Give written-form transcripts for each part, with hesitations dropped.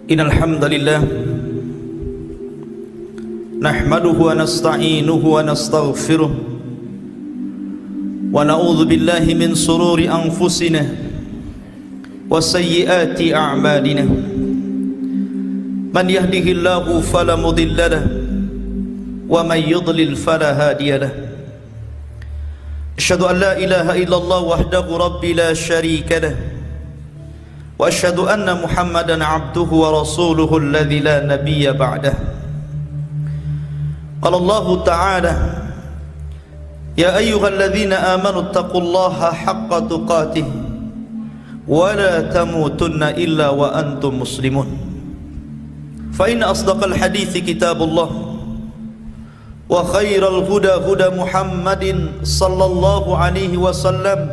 Innal hamdalillah nahmaduhu wa nasta'inuhu wa nastaghfiruh wa na'udzu billahi min sururi anfusina wa sayyiati a'malina. Man yahdihillahu fala mudilla lahu wa man yudlil fala hadiya lahu. Asyhadu an la ilaha illallah wahdahu rabbi la syarika lahu wa asyhadu anna Muhammadan abduhu wa rasuluhu alladzi la nabiyya ba'dah. Qala Allah ta'ala ya ayyuhalladzina amanu taqullaha haqqa tuqatih wa la tamutunna illa wa antum muslimun. Fa inna asdaqal hadithi kitabullah wa khairal huda huda Muhammadin sallallahu alaihi wasallam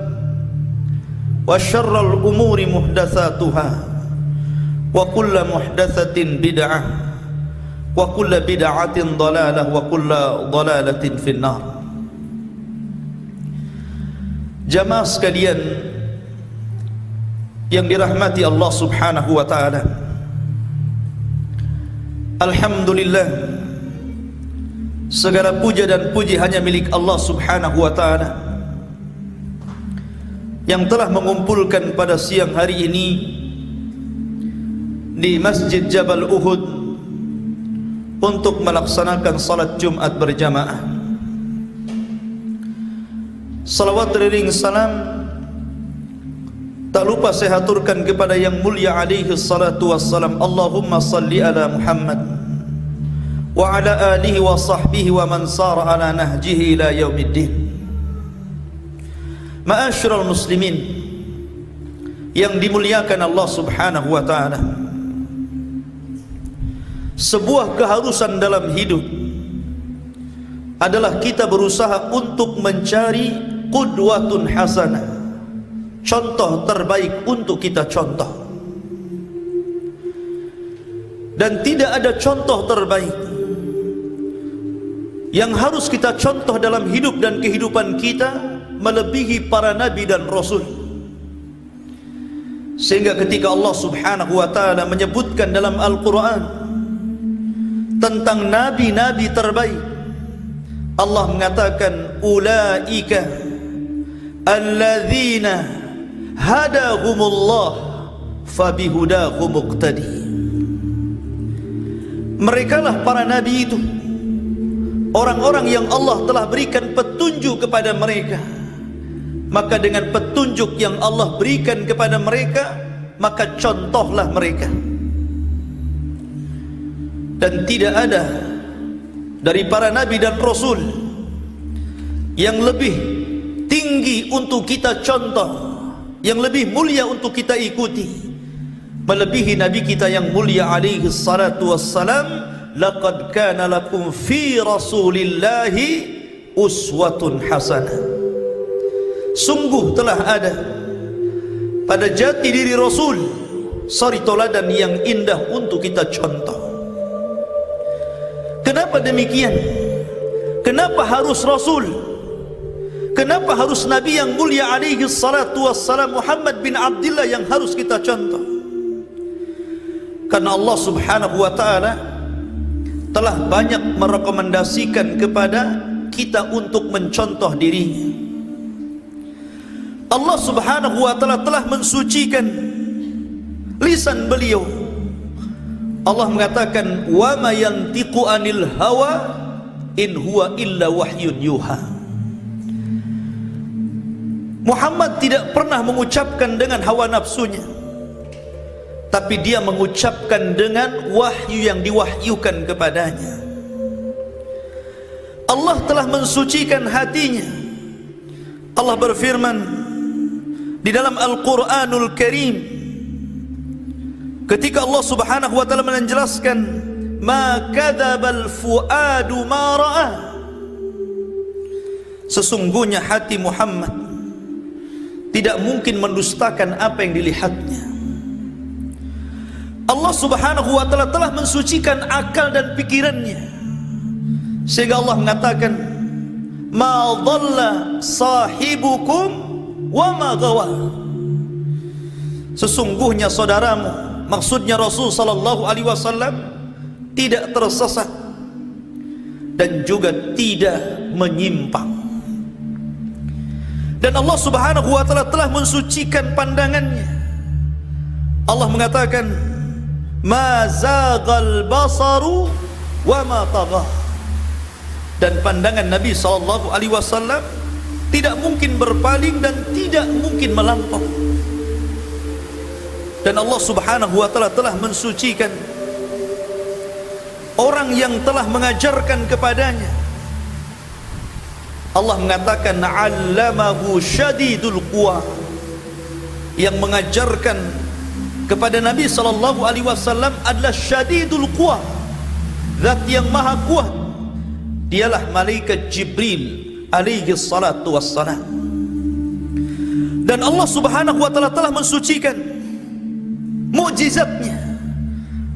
wa syarrul umuri muhdatsatuha wa kullu muhdatsatin bid'ah wa kullu bid'atin dhalalah wa kullu dhalalatin finnar. Jamaah sekalian yang dirahmati Allah Subhanahu wa taala, alhamdulillah, segala puja dan puji hanya milik Allah Subhanahu wa taala yang telah mengumpulkan pada siang hari ini di Masjid Jabal Uhud untuk melaksanakan salat Jumat berjamaah. Salawat ring salam tak lupa saya haturkan kepada yang mulia alaihi salatu wassalam. Allahumma salli ala Muhammad wa ala alihi wa sahbihi wa man sara ala nahjihi ila yaumiddin. Ma'asyiral muslimin yang dimuliakan Allah Subhanahu wa taala, sebuah keharusan dalam hidup adalah kita berusaha untuk mencari qudwatun hasanah, contoh terbaik untuk kita contoh. Dan tidak ada contoh terbaik yang harus kita contoh dalam hidup dan kehidupan kita melebihi para nabi dan rasul. Sehingga ketika Allah Subhanahu wa taala menyebutkan dalam Al-Qur'an tentang nabi-nabi terbaik, Allah mengatakan ulaika alladzina hadahumullah fabihudahum muqtadi. Merekalah para nabi itu, orang-orang yang Allah telah berikan petunjuk kepada mereka, maka dengan petunjuk yang Allah berikan kepada mereka, maka contohlah mereka. Dan tidak ada dari para nabi dan rasul yang lebih tinggi untuk kita contoh, yang lebih mulia untuk kita ikuti, melebihi nabi kita yang mulia alaihi salatu wassalam. Laqad kana lakum fi rasulillahi uswatun hasanah. Sungguh telah ada pada jati diri Rasul suri teladan yang indah untuk kita contoh. Kenapa demikian? Kenapa harus Rasul? Kenapa harus Nabi yang mulia alaihi salatu wassalam Muhammad bin Abdullah yang harus kita contoh? Karena Allah Subhanahu wa taala telah banyak merekomendasikan kepada kita untuk mencontoh dirinya. Allah Subhanahu wa taala telah mensucikan lisan beliau. Allah mengatakan wa ma yantiqu anil hawa in huwa illa wahyun yuha. Muhammad tidak pernah mengucapkan dengan hawa nafsunya, tapi dia mengucapkan dengan wahyu yang diwahyukan kepadanya. Allah telah mensucikan hatinya. Allah berfirman di dalam Al-Quranul Karim, ketika Allah Subhanahu wa taala menjelaskan ma kadzabal fuadu ma ra'a, sesungguhnya hati Muhammad tidak mungkin mendustakan apa yang dilihatnya. Allah Subhanahu wa taala telah mensucikan akal dan pikirannya Sehingga Allah mengatakan, ma dhalla sahibukum wa ma gawa. Sesungguhnya saudaramu, maksudnya Rasul sallallahu alaihi wasallam, tidak tersesat dan juga tidak menyimpang. Dan Allah subhanahu wa ta'ala telah mensucikan pandangannya. Allah mengatakan, ma zaghal basaru wa ma tagha. Dan pandangan Nabi sallallahu alaihi wasallam tidak mungkin berpaling dan tidak mungkin melampau. Dan Allah subhanahu wa ta'ala telah mensucikan orang yang telah mengajarkan kepadanya. Allah mengatakan, 'allamahu syadidul quwa. Yang mengajarkan kepada Nabi sallallahu alaihi wasallam adalah syadidul quwa, zat yang maha kuat. Dialah malaikat Jibril alaihi salatu wassalam. Dan Allah subhanahu wa ta'ala telah mensucikan mukjizatnya.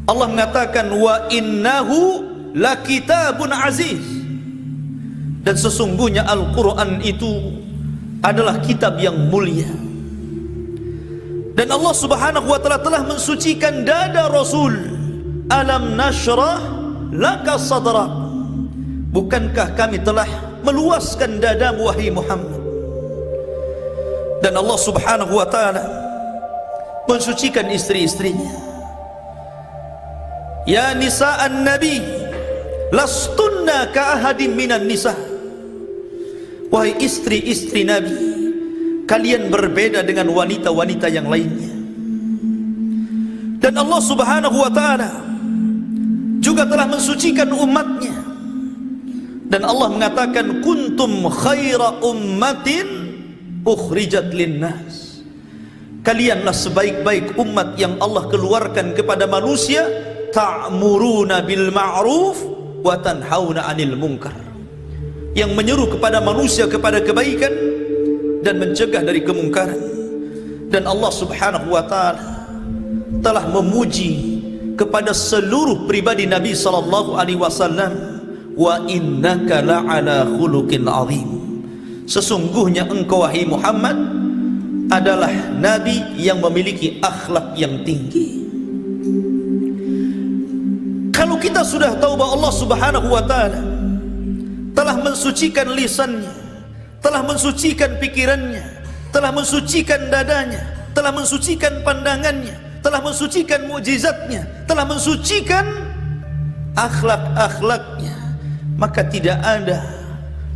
Allah mengatakan, wa innahu lakitabun aziz. Dan sesungguhnya Al-Quran itu adalah kitab yang mulia. Dan Allah subhanahu wa ta'ala telah mensucikan dada Rasul. Alam nashrah laka sadrak. Bukankah kami telah meluaskan dadamu wahai Muhammad? Dan Allah subhanahu wa ta'ala mensucikan istri-istrinya. Ya nisa'an nabi, lastunna ka ahadin minan nisa. Wahai istri-istri Nabi, kalian berbeda dengan wanita-wanita yang lainnya. Dan Allah subhanahu wa ta'ala juga telah mensucikan umatnya. Dan Allah mengatakan, kuntum khaira ummatin ukhrijat linnas. Kalianlah sebaik-baik umat yang Allah keluarkan kepada manusia. Ta'muruna bil ma'ruf wa tanhauna 'anil munkar. Yang menyeru kepada manusia kepada kebaikan dan mencegah dari kemungkaran. Dan Allah subhanahu wa ta'ala telah memuji kepada seluruh pribadi Nabi sallallahu alaihi wasallam, wa innaka la'ala khuluqin azim. Sesungguhnya engkau wahai Muhammad adalah nabi yang memiliki akhlak yang tinggi. Kalau kita sudah tahu bahwa Allah subhanahu wa ta'ala telah mensucikan lisannya, telah mensucikan pikirannya, telah mensucikan dadanya, telah mensucikan pandangannya, telah mensucikan mukjizatnya, telah mensucikan akhlak-akhlaknya, maka tidak ada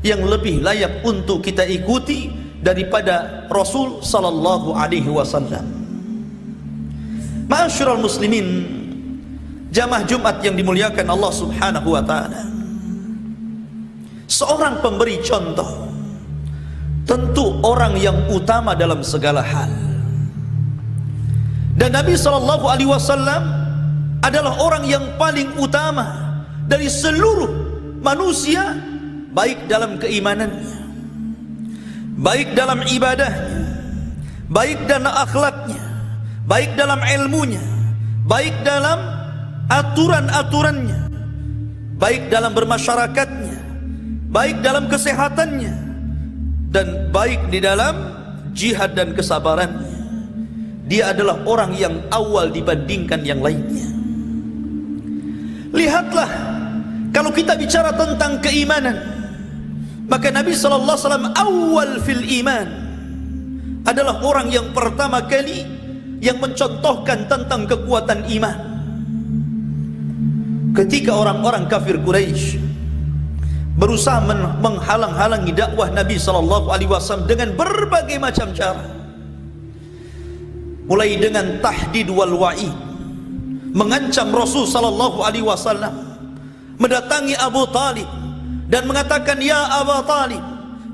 yang lebih layak untuk kita ikuti daripada Rasul sallallahu alaihi wasallam. Ma'asyiral muslimin, jamaah Jumat yang dimuliakan Allah subhanahu wa ta'ala, seorang pemberi contoh tentu orang yang utama dalam segala hal. Dan Nabi sallallahu alaihi wasallam adalah orang yang paling utama dari seluruh manusia, baik dalam keimanannya, baik dalam ibadahnya, baik dalam akhlaknya, baik dalam ilmunya, baik dalam aturan-aturannya, baik dalam bermasyarakatnya, baik dalam kesehatannya, dan baik di dalam jihad dan kesabarannya. Dia adalah orang yang awal dibandingkan yang lainnya. Lihatlah, kalau kita bicara tentang keimanan, maka Nabi sallallahu alaihi wasallam awal fil iman, adalah orang yang pertama kali yang mencontohkan tentang kekuatan iman. Ketika orang-orang kafir Quraisy berusaha menghalang-halangi dakwah Nabi sallallahu alaihi wasallam dengan berbagai macam cara, mulai dengan tahdid wal wa'id, mengancam Rasul sallallahu alaihi wasallam, mendatangi Abu Talib dan mengatakan, ya Abu Talib,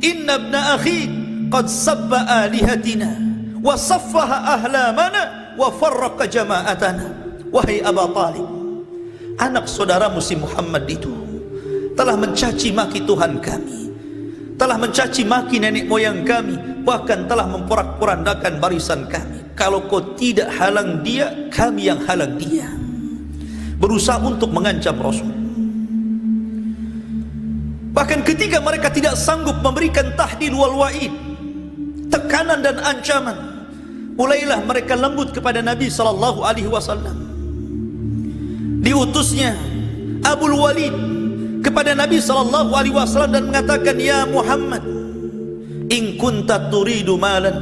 inna ibna akhi qad sabba alihatina wa saffaha ahlamana wa farraqa jama'atana. Wahai Abu Talib, anak saudaramu si Muhammad itu telah mencaci maki Tuhan kami, telah mencaci maki nenek moyang kami, bahkan telah memporak-porandakan barisan kami. Kalau kau tidak halang dia, kami yang halang dia. Berusaha untuk mengancam Rasul. Bahkan ketika mereka tidak sanggup memberikan tahdid wal wa'id, tekanan dan ancaman, mulailah mereka lembut kepada Nabi sallallahu alaihi wasallam. Diutusnya Abul Walid kepada Nabi sallallahu alaihi wasallam dan mengatakan, "Ya Muhammad, in kunta turidu malan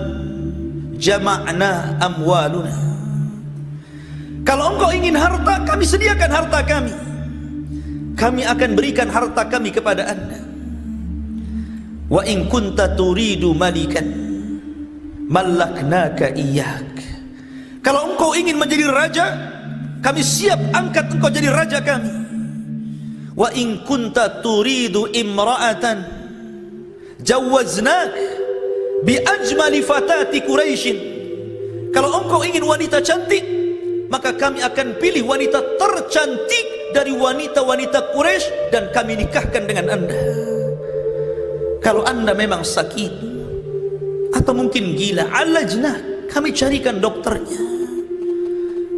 jama'na amwaluna." Kalau engkau ingin harta, kami sediakan harta kami. Kami akan berikan harta kami kepada anda. Wa in kunta turidu malikan malaknaka iyyak. Kalau engkau ingin menjadi raja, kami siap angkat engkau jadi raja kami. Wa in kunta turidu imra'atan jawaznak bi ajmali fatati Quraisy. Kalau engkau ingin wanita cantik, maka kami akan pilih wanita tercantik dari wanita-wanita Quraisy dan kami nikahkan dengan anda. Kalau anda memang sakit atau mungkin gila, alajna, kami carikan dokternya.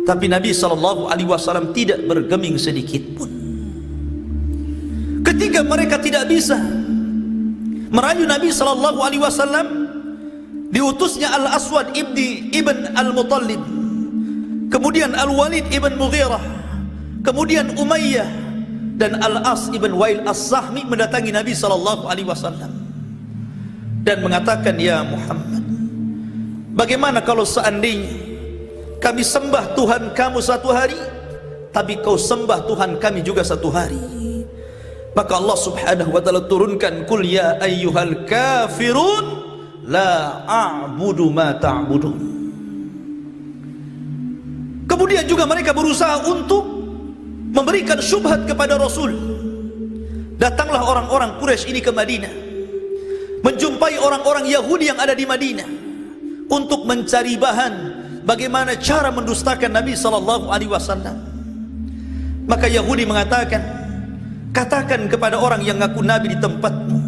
Tapi Nabi SAW tidak bergeming sedikit pun. Ketika mereka tidak bisa merayu Nabi SAW, diutusnya Al-Aswad ibn Al-Muttalib, kemudian Al-Walid ibn Mughirah, kemudian Umayyah dan Al-As ibn Wail As-Sahmi mendatangi Nabi SAW dan mengatakan, "Ya Muhammad, bagaimana kalau seandainya kami sembah Tuhan kamu satu hari, tapi kau sembah Tuhan kami juga satu hari?" Maka Allah Subhanahu wa ta'ala turunkan, "Qul ya ayyuhal kafirun la a'budu ma ta'budun." Kemudian juga mereka berusaha untuk memberikan syubhat kepada Rasul. Datanglah orang-orang Quraisy ini ke Madinah, menjumpai orang-orang Yahudi yang ada di Madinah untuk mencari bahan bagaimana cara mendustakan Nabi SAW. Maka Yahudi mengatakan, "Katakan kepada orang yang ngaku Nabi di tempatmu,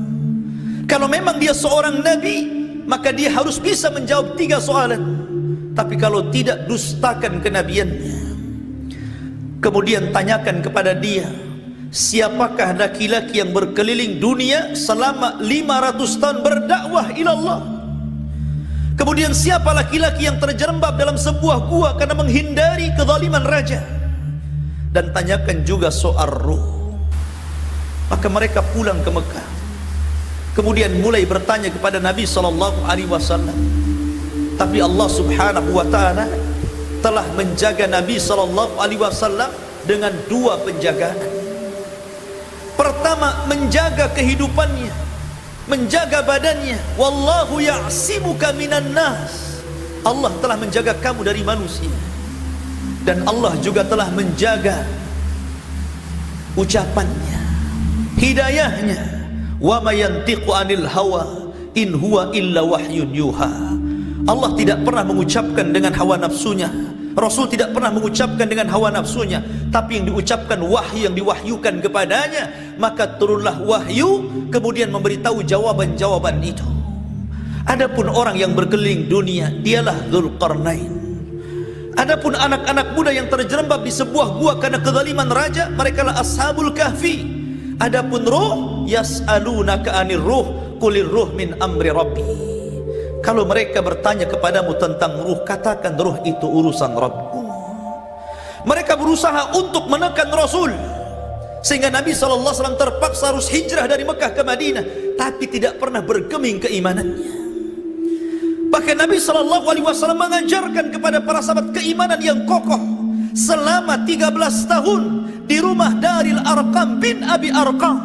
kalau memang dia seorang Nabi, maka dia harus bisa menjawab 3 soalan. Tapi kalau tidak, dustakan kenabiannya. Kemudian tanyakan kepada dia, siapakah laki-laki yang berkeliling dunia selama 500 tahun berdakwah ilallah? Kemudian siapa laki-laki yang terjerembab dalam sebuah gua karena menghindari kezaliman raja? Dan tanyakan juga soal ruh." Maka mereka pulang ke Mekah, kemudian mulai bertanya kepada Nabi SAW. Tapi Allah Subhanahu wa ta'ala telah menjaga Nabi SAW dengan 2 penjagaan. Pertama, menjaga kehidupannya, menjaga badannya. Wallahu ya'simuka minan nas. Allah telah menjaga kamu dari manusia. Dan Allah juga telah menjaga ucapannya, hidayahnya. Wa ma yantiqu 'anil hawa in huwa illa wahyun yuha. Allah tidak pernah mengucapkan dengan hawa nafsunya, Rasul tidak pernah mengucapkan dengan hawa nafsunya, tapi yang diucapkan wahyu yang diwahyukan kepadanya. Maka turunlah wahyu kemudian memberitahu jawaban-jawaban itu. Adapun orang yang berkeliling dunia, dialah Dzulqarnain. Adapun anak-anak muda yang terjerembab di sebuah gua karena kezaliman raja, mereka lah Ashabul Kahfi. Adapun ruh, yas'alunaka 'anir ruh qulir ruh min amri rabbi. Kalau mereka bertanya kepadamu tentang ruh, katakan ruh itu urusan Rabbku. Mereka berusaha untuk menekan Rasul, sehingga Nabi SAW terpaksa harus hijrah dari Mekah ke Madinah, tapi tidak pernah bergeming keimanannya. Bahkan Nabi SAW mengajarkan kepada para sahabat keimanan yang kokoh selama 13 tahun di rumah Daril Arqam bin Abi Arqam,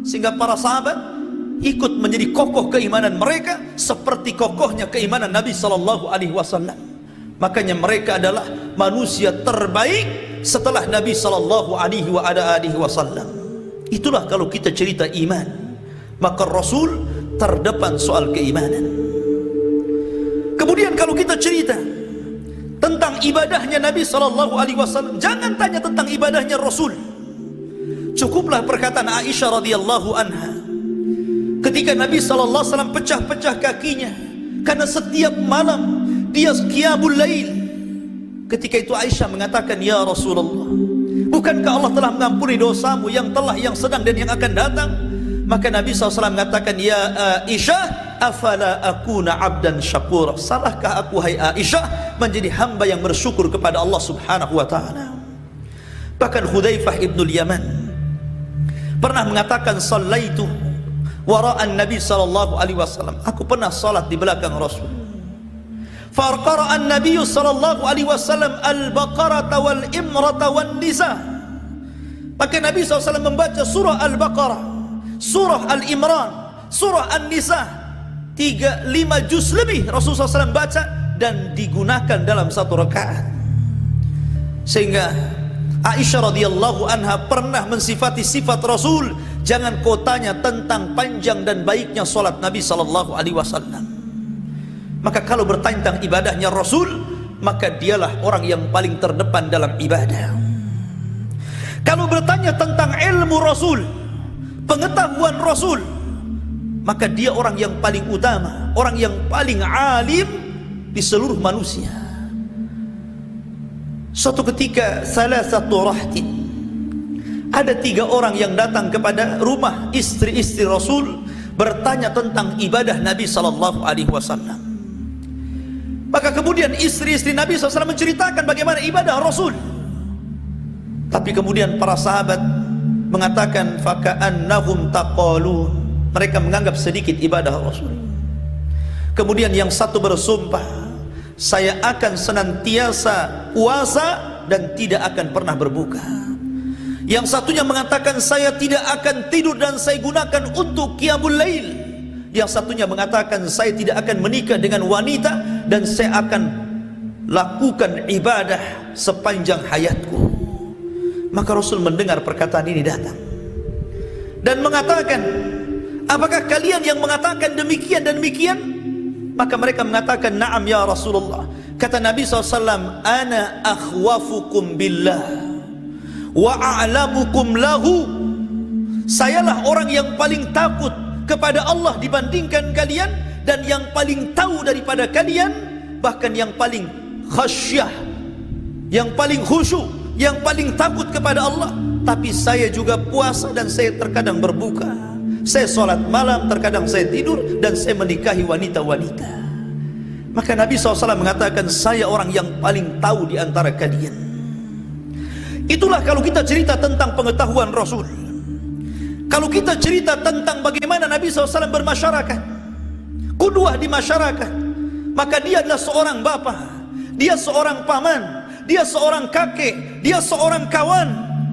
sehingga para sahabat ikut menjadi kokoh keimanan mereka seperti kokohnya keimanan Nabi SAW. Makanya mereka adalah manusia terbaik setelah Nabi SAW. Itulah kalau kita cerita iman, maka Rasul terdepan soal keimanan. Kemudian kalau kita cerita tentang ibadahnya Nabi SAW, jangan tanya tentang ibadahnya Rasul. Cukuplah perkataan Aisyah radhiyallahu anha ketika Nabi SAW pecah-pecah kakinya karena setiap malam dia qiyamul lail. Ketika itu Aisyah mengatakan, "Ya Rasulullah, bukankah Allah telah mengampuni dosamu yang telah, yang sedang dan yang akan datang?" Maka Nabi SAW mengatakan, ya Aisyah, afala akuna abdan syakura, salahkah aku hai Aisyah menjadi hamba yang bersyukur kepada Allah Subhanahu wa ta'ala. Bahkan Hudzaifah ibnul Yaman pernah mengatakan, sallaitu wara'an Nabi sallallahu alaihi wasallam, aku pernah salat di belakang Rasul. Farqara'an Nabi sallallahu alaihi wasallam al-Baqarah wal Imrata wan Nisa. Maka Nabi SAW membaca surah Al-Baqarah, surah Al-Imran, surah An-Nisa, 3-5 juz lebih Rasulullah SAW baca dan digunakan dalam satu rakaat. Sehingga Aisyah radhiyallahu anha pernah mensifati sifat Rasul, jangan kau tanya tentang panjang dan baiknya solat Nabi sallallahu alaihi wasallam. Maka kalau bertanya tentang ibadahnya Rasul, maka dialah orang yang paling terdepan dalam ibadah. Kalau bertanya tentang ilmu Rasul, pengetahuan Rasul, maka dia orang yang paling utama, orang yang paling alim di seluruh manusia. Suatu ketika, salah satu rahtin, ada 3 orang yang datang kepada rumah istri-istri Rasul bertanya tentang ibadah Nabi sallallahu alaihi wasallam. Maka kemudian istri-istri Nabi SAW menceritakan bagaimana ibadah Rasul. Tapi kemudian para sahabat mengatakan, faka'annahum taqalun, mereka menganggap sedikit ibadah Rasul. Kemudian yang satu bersumpah, saya akan senantiasa puasa dan tidak akan pernah berbuka. Yang satunya mengatakan, saya tidak akan tidur dan saya gunakan untuk qiyamul lail. Yang satunya mengatakan, saya tidak akan menikah dengan wanita dan saya akan lakukan ibadah sepanjang hayatku. Maka Rasul mendengar perkataan ini datang dan mengatakan, apakah kalian yang mengatakan demikian dan demikian? Maka mereka mengatakan, na'am ya Rasulullah. Kata Nabi SAW, ana akhwafukum billah wa a'lamukum lahu, sayalah orang yang paling takut kepada Allah dibandingkan kalian, dan yang paling tahu daripada kalian, bahkan yang paling khasyah, yang paling khusyuk, yang paling takut kepada Allah. Tapi saya juga puasa dan saya terkadang berbuka, saya sholat malam, terkadang saya tidur, dan saya menikahi wanita-wanita. Maka Nabi SAW mengatakan, saya orang yang paling tahu di antara kalian. Itulah kalau kita cerita tentang pengetahuan Rasul. Kalau kita cerita tentang bagaimana Nabi SAW bermasyarakat, qudwah di masyarakat, maka dia adalah seorang bapa, dia seorang paman, dia seorang kakek, dia seorang kawan,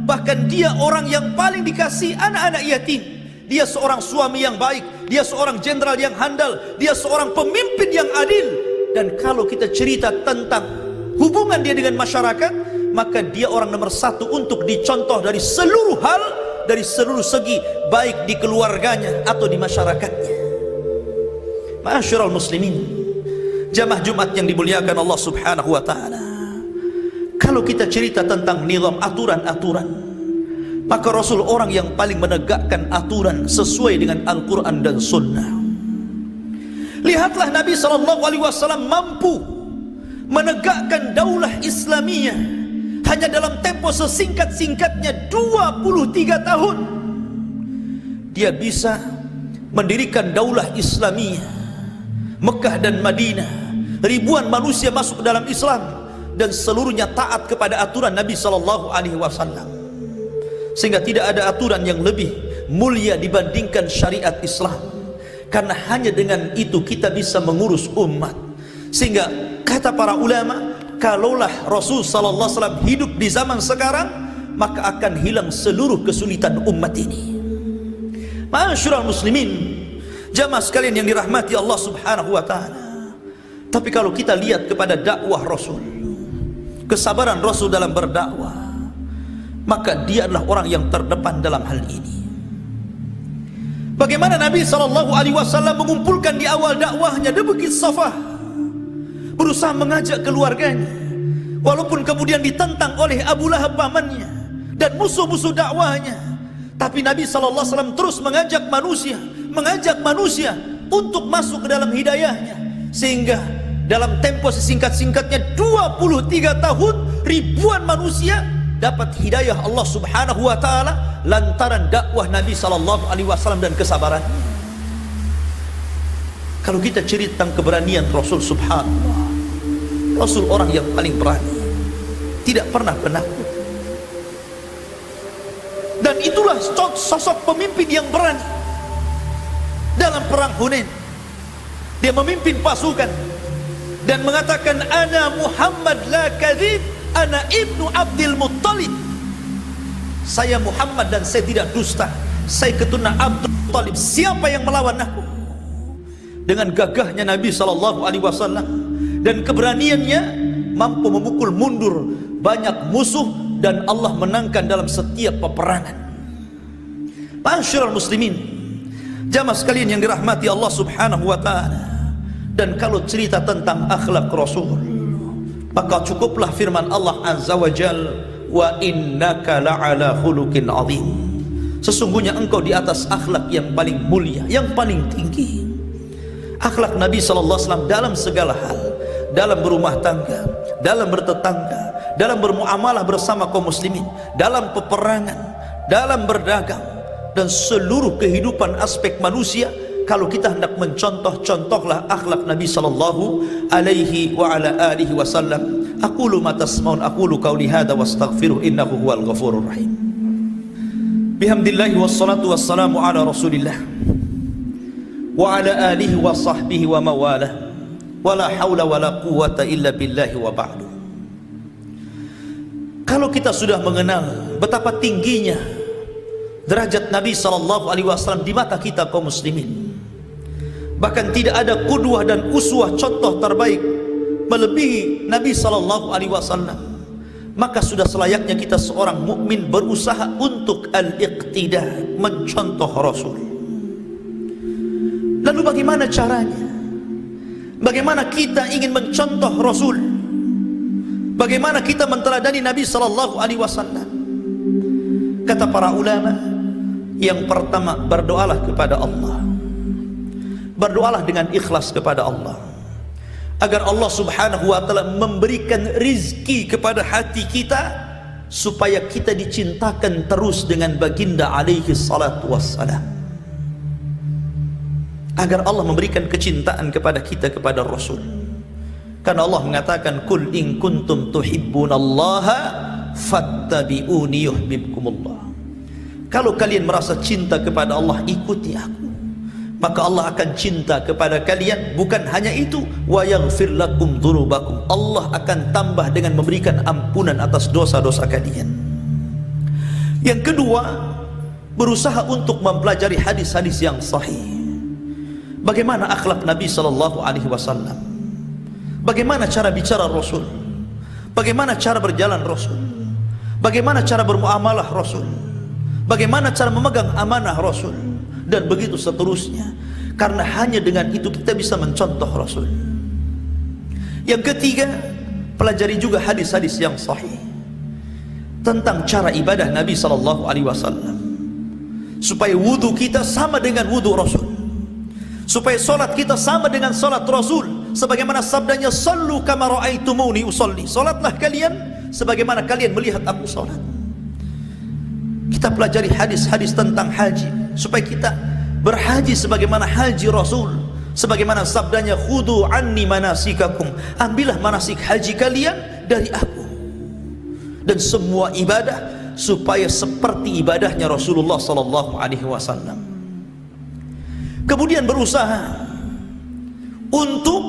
bahkan dia orang yang paling dikasih anak-anak yatim. Dia seorang suami yang baik, dia seorang jenderal yang handal, dia seorang pemimpin yang adil. Dan kalau kita cerita tentang hubungan dia dengan masyarakat, maka dia orang nomor 1 untuk dicontoh dari seluruh hal, dari seluruh segi, baik di keluarganya atau di masyarakatnya. Ma'asyiral muslimin, jamaah Jumat yang dimuliakan Allah Subhanahu wa ta'ala, kalau kita cerita tentang nizam, aturan-aturan, maka Rasul orang yang paling menegakkan aturan sesuai dengan Al-Quran dan Sunnah. Lihatlah Nabi SAW mampu menegakkan daulah Islamiyah hanya dalam tempo sesingkat-singkatnya 23 tahun. Dia bisa mendirikan daulah Islamiyah Mekah dan Madinah, ribuan manusia masuk ke dalam Islam, dan seluruhnya taat kepada aturan Nabi SAW. Sehingga tidak ada aturan yang lebih mulia dibandingkan syariat Islam, karena hanya dengan itu kita bisa mengurus umat. Sehingga kata para ulama, kalaulah Rasul SAW hidup di zaman sekarang, maka akan hilang seluruh kesulitan umat ini. Ma'asyiral muslimin, jamaah sekalian yang dirahmati Allah Subhanahu wa ta'ala. Tapi kalau kita lihat kepada dakwah Rasul, kesabaran Rasul dalam berdakwah, maka dia adalah orang yang terdepan dalam hal ini. Bagaimana Nabi SAW mengumpulkan di awal dakwahnya di Bukit Safa, berusaha mengajak keluarganya, walaupun kemudian ditentang oleh Abu Lahab pamannya dan musuh-musuh dakwahnya, tapi Nabi SAW terus mengajak manusia untuk masuk ke dalam hidayahnya. Sehingga dalam tempo sesingkat-singkatnya 23 tahun, ribuan manusia dapat hidayah Allah Subhanahu wa taala lantaran dakwah Nabi sallallahu alaihi wasallam dan kesabaran. Kalau kita cerita tentang keberanian Rasul, subhanallah, Rasul orang yang paling berani, tidak pernah penakut. Dan itulah sosok pemimpin yang berani. Dalam perang Hunain, dia memimpin pasukan dan mengatakan, ana Muhammad la kadzib, ana ibnu Abdul Muttalib. Saya Muhammad dan saya tidak dusta, saya keturunan Abdul Muttalib. Siapa yang melawan aku? Dengan gagahnya Nabi sallallahu alaihi wasallam dan keberaniannya mampu memukul mundur banyak musuh dan Allah menangkan dalam setiap peperangan. Ma'asyiral muslimin, jamaah sekalian yang dirahmati Allah Subhanahu wa taala. Dan kalau cerita tentang akhlak Rasul, maka cukuplah firman Allah Azza wa Jalla, wa innaka la'ala khuluqin azim. Sesungguhnya engkau di atas akhlak yang paling mulia, yang paling tinggi. Akhlak Nabi sallallahu alaihi wasallam dalam segala hal, dalam berumah tangga, dalam bertetangga, dalam bermuamalah bersama kaum muslimin, dalam peperangan, dalam berdagang, dan seluruh kehidupan aspek manusia. Kalau kita hendak mencontoh-contohlah akhlak Nabi sallallahu alaihi wa ala alihi wasallam. Aqulu ma tasmaun, aqulu qauli hadza wastaghfiru innahu huwal ghafurur rahim. Bihamdillah wassalatu wassalamu ala Rasulillah wa ala alihi wa sahbihi wa mawalah, wala haula wala quwwata illa billahi wa ba'du. Kalau kita sudah mengenal betapa tingginya derajat Nabi sallallahu alaihi wasallam di mata kita kaum muslimin, bahkan tidak ada qudwah dan uswah, contoh terbaik melebihi Nabi sallallahu alaihi wasallam, maka sudah selayaknya kita seorang mukmin berusaha untuk al-iqtida, mencontoh Rasul. Lalu bagaimana caranya? Bagaimana kita ingin mencontoh Rasul? Bagaimana kita menteladani Nabi sallallahu alaihi wasallam? Kata para ulama, yang pertama, berdoalah kepada Allah. Berdoalah dengan ikhlas kepada Allah, agar Allah Subhanahu wa taala memberikan rizki kepada hati kita, supaya kita dicintakan terus dengan baginda alaihi salatu wassalam. Agar Allah memberikan kecintaan kepada kita kepada Rasul. Karena Allah mengatakan, qul in kuntum tuhibbunallaha fattabi'uni yuhibbukumullah. Kalau kalian merasa cinta kepada Allah, ikuti aku, maka Allah akan cinta kepada kalian. Bukan hanya itu, wa yaghfir lakum dzunubakum, Allah akan tambah dengan memberikan ampunan atas dosa-dosa kalian. Yang kedua, berusaha untuk mempelajari hadis-hadis yang sahih. Bagaimana akhlak Nabi sallallahu alaihi wasallam? Bagaimana cara bicara Rasul? Bagaimana cara berjalan Rasul? Bagaimana cara bermuamalah Rasul? Bagaimana cara memegang amanah Rasul? Dan begitu seterusnya. Karena hanya dengan itu kita bisa mencontoh Rasul. Yang ketiga, pelajari juga hadis-hadis yang sahih tentang cara ibadah Nabi sallallahu alaihi wasallam, supaya wudu kita sama dengan wudu Rasul, supaya solat kita sama dengan solat Rasul, sebagaimana sabdanya, sallu kama ra'aitumuni usolli, solatlah kalian sebagaimana kalian melihat aku solat. Kita pelajari hadis-hadis tentang haji, supaya kita berhaji sebagaimana haji Rasul, sebagaimana sabdanya, khudu anni manasikakum, ambillah manasik haji kalian dari aku. Dan semua ibadah supaya seperti ibadahnya Rasulullah sallallahu alaihi wasallam. Kemudian berusaha untuk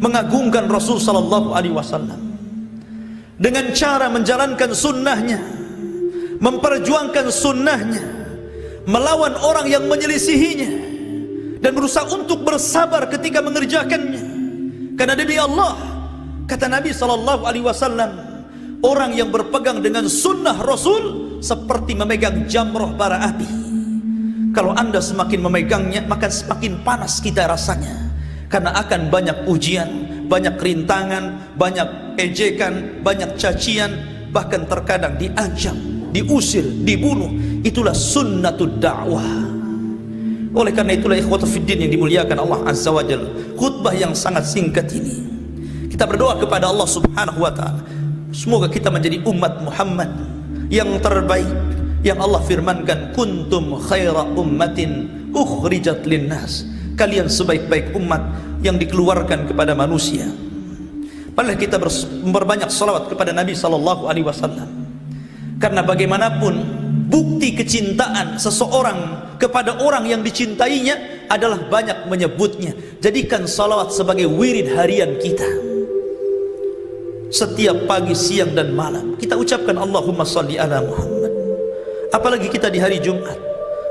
mengagungkan Rasul sallallahu alaihi wasallam dengan cara menjalankan sunnahnya, memperjuangkan sunnahnya, melawan orang yang menyelisihinya, dan berusaha untuk bersabar ketika mengerjakannya. Karena demi Allah, kata Nabi sallallahu alaihi wasallam, orang yang berpegang dengan sunnah Rasul seperti memegang jamroh bara api. Kalau anda semakin memegangnya, maka semakin panas kita rasanya, karena akan banyak ujian, banyak rintangan, banyak ejekan, banyak cacian, bahkan terkadang diancam, diusir, dibunuh. Itulah sunnatud dakwah. Oleh karena itulah ikhwatu fiddin yang dimuliakan Allah Azza wa Jalla, khutbah yang sangat singkat ini kita berdoa kepada Allah Subhanahu wa taala, Semoga kita menjadi umat Muhammad yang terbaik, yang Allah firmankan, kuntum khaira ummatin ukhrijat linnas, kalian sebaik-baik umat yang dikeluarkan kepada manusia. Padahal kita berbanyak salawat kepada Nabi SAW, karena bagaimanapun bukti kecintaan seseorang kepada orang yang dicintainya adalah banyak menyebutnya. Jadikan salawat sebagai wirid harian kita. Setiap pagi, siang dan malam kita ucapkan Allahumma salli ala Muhammad. Apalagi kita di hari Jumat,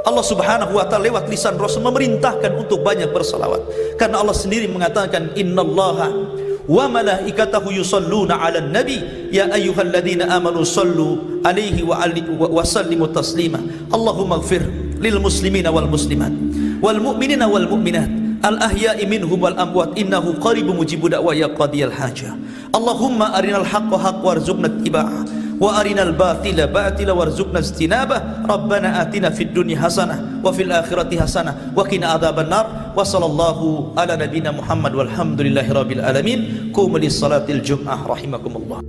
Allah subhanahu wa ta'ala lewat lisan Rasul memerintahkan untuk banyak bersalawat. Karena Allah sendiri mengatakan, innallaha wa malaikatahu yusalluna ala nabi ya ayyuhalladzina amanu sallu alaihi wa sallimu taslima. Allahumma ighfir lil muslimina wal muslimat wal mu'minina wal mu'minat al ahya'i minhum wal amwat innahu qaribun mujibu da'wa ya qadiyal hajah. Allahumma arinal haqqa haqqa warzuqna ittiba'ah wa arinal batila batila warzuqna ijtinabah. Rabbana atina fid dunya hasanah wa fil akhirati hasanah wa qina adzabannar. Wa sallallahu ala nabiyyina Muhammad walhamdulillahi rabbil alamin. Qumu lis salatil jum'ah rahimakumullah.